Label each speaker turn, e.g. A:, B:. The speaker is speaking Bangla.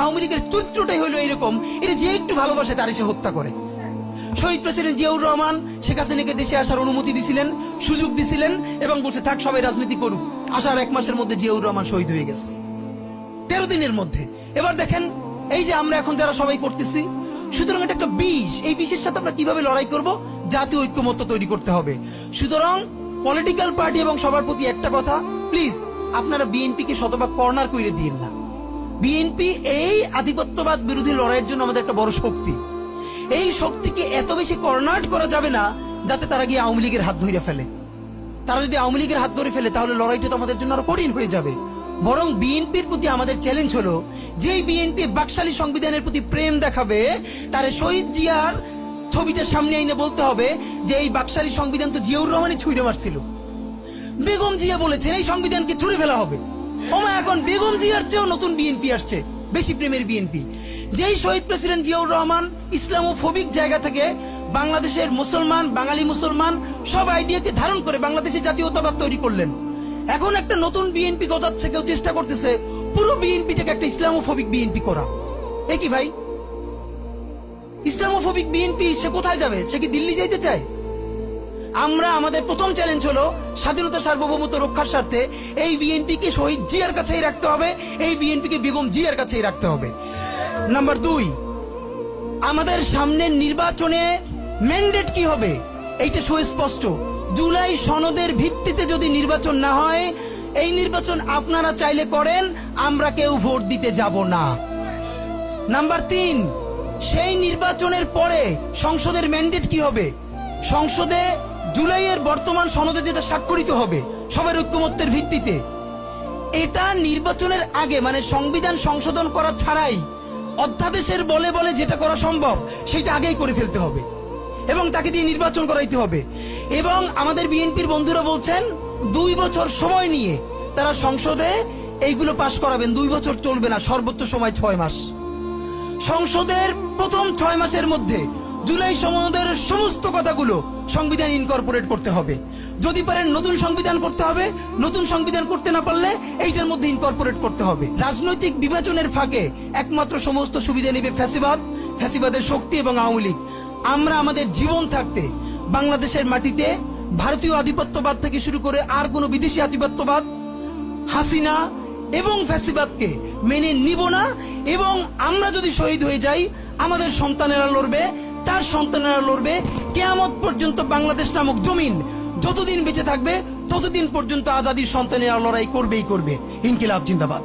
A: আওয়ামী লীগের চরিত্রটাই হলো এরকম, এটা যে একটু ভালোবাসে তার সে হত্যা করে। শহীদ প্রেসিডেন্ট জিয়াউর রহমান শেখ হাসিনাকে দেশে আসার অনুমতি দিছিলেন, সুযোগ দিছিলেন এবং বলছে থাক সবাই রাজনীতি করুক। আসার 1 মাসের মধ্যে জিয়াউর রহমান শহীদ হয়ে গেছে, 13 দিনের মধ্যে। এবার দেখেন এই যে আমরা এখন যারা সবাই করতেছি, সুতরাং এটা একটা বিষ। এই বিষের সাথে আমরা কিভাবে লড়াই করব? জাতীয় ঐক্যমত্য তৈরি করতে হবে। সুতরাং পলিটিক্যাল পার্টি এবং সবার প্রতি একটা কথা, প্লিজ আপনারা বিএনপি কে শতভাগ কর্নার করে দিন না। বিএনপি এই আধিপত্যবাদ বিরোধী লড়াইয়ের জন্য আমাদের একটা বড় শক্তি। এই শক্তিকে এত বেশি কর্নার করা যাবে না যাতে তারা গিয়ে আওয়ামী লীগের হাত ধরে ফেলে। তারা যদি আওয়ামী লীগের হাত ধরে ফেলে তাহলে লড়াইটা তো আমাদের জন্য আরো কঠিন হয়ে যাবে। বরং বিএনপির প্রতি আমাদের চ্যালেঞ্জ হলো, যেই বিএনপি বাকশালী সংবিধানের প্রতি প্রেম দেখাবে তারে শহীদ জিয়ার ছবিটা সামনে এনে বলতে হবে যে এই বাকশালী সংবিধান তো জিয়াউর রহমানই ছুঁড়ে মারছিল। বেগম জিয়া বলেছেন এই সংবিধানকে ছুঁড়ে ফেলা হবে। ওমা এখন বেগম জিয়ার চেয়েও নতুন বিএনপি আসছে, বেশি প্রেমের বিএনপি। যেই শহীদ প্রেসিডেন্ট জিয়াউর রহমান ইসলামোফোবিক জায়গা থেকে বাংলাদেশের মুসলমান, বাঙালি মুসলমান সব আইডিয়াকে ধারণ করে বাংলাদেশের জাতীয়তাবাদ তৈরি করলেন। এখন একটা নতুন বিএনপি গজাচ্ছে, কেউ চেষ্টা করতেছে পুরো বিএনপিটাকে একটা ইসলামোফোবিক বিএনপি করা। এ কি ভাই, ইসলামোফোবিক বিএনপি সে কোথায় যাবে? সে কি দিল্লি যাইতে চায়? আমরা আমাদের প্রথম চ্যালেঞ্জ হলো স্বাধীনতা সার্বভৌমত্ব রক্ষার স্বার্থে এই বিএনপি কে শহীদ জিয়ার কাছেই রাখতে হবে, এই বিএনপি কে বেগম জিয়ার কাছেই রাখতে হবে। নাম্বার 2, আমাদের সামনের নির্বাচনে ম্যান্ডেট কি হবে এইটা সুস্পষ্ট। জুলাই সনদের ভিত্তিতে যদি নির্বাচন না হয়, এই নির্বাচন আপনারা চাইলে করেন, আমরা কেউ ভোট দিতে যাব না। নাম্বার 3, সেই নির্বাচনের পরে সংসদের ম্যান্ডেট কি হবে? সংসদে জুলাইয়ের বর্তমান সনদে যেটা স্বাক্ষরিত হবে সবার ঐক্যমত্যের ভিত্তিতে, এটা নির্বাচনের আগে মানে সংবিধান সংশোধন করা ছাড়াই অধ্যাদেশের বলে বলে যেটা করা সম্ভব সেটা আগেই করে ফেলতে হবে এবং তাকে দিয়ে নির্বাচন করাইতে হবে। এবং আমাদের বিএনপির বন্ধুরা বলছেন 2 বছর সময় নিয়ে তারা সংসদে এইগুলো পাশ করাবেন। 2 বছর চলবে না, সর্বোচ্চ সময় 6 মাস। সংসদের প্রথম 6 মাসের মধ্যে জুলাই সনদের সমস্ত কথাগুলো সংবিধান ইনকর্পোরেট করতে হবে। যদি পারেন নতুন সংবিধান করতে হবে, নতুন সংবিধান করতে না পারলে এইটার মধ্যে ইনকর্পোরেট করতে হবে। রাজনৈতিক বিভাজনের ফাঁকে একমাত্র সমস্ত সুবিধা নেবে ফ্যাসিবাদ, ফ্যাসিবাদের শক্তি এবং আওয়ামী লীগ। আমরা আমাদের জীবন থাকতে বাংলাদেশের মাটিতে ভারতীয় আধিপত্যবাদ থেকে শুরু করে আর কোন বিদেশি আধিপত্যবাদ, হাসিনা এবং ফ্যাসিবাদকে মেনে নিব না। এবং আমরা যদি শহীদ হয়ে যাই, আমাদের সন্তানেরা লড়বে, তার সন্তানেরা লড়বে। কিয়ামত পর্যন্ত বাংলাদেশ নামক জমিন যতদিন বেঁচে থাকবে ততদিন পর্যন্ত আজাদির সন্তানেরা লড়াই করবেই করবে। ইনকিলাব জিন্দাবাদ।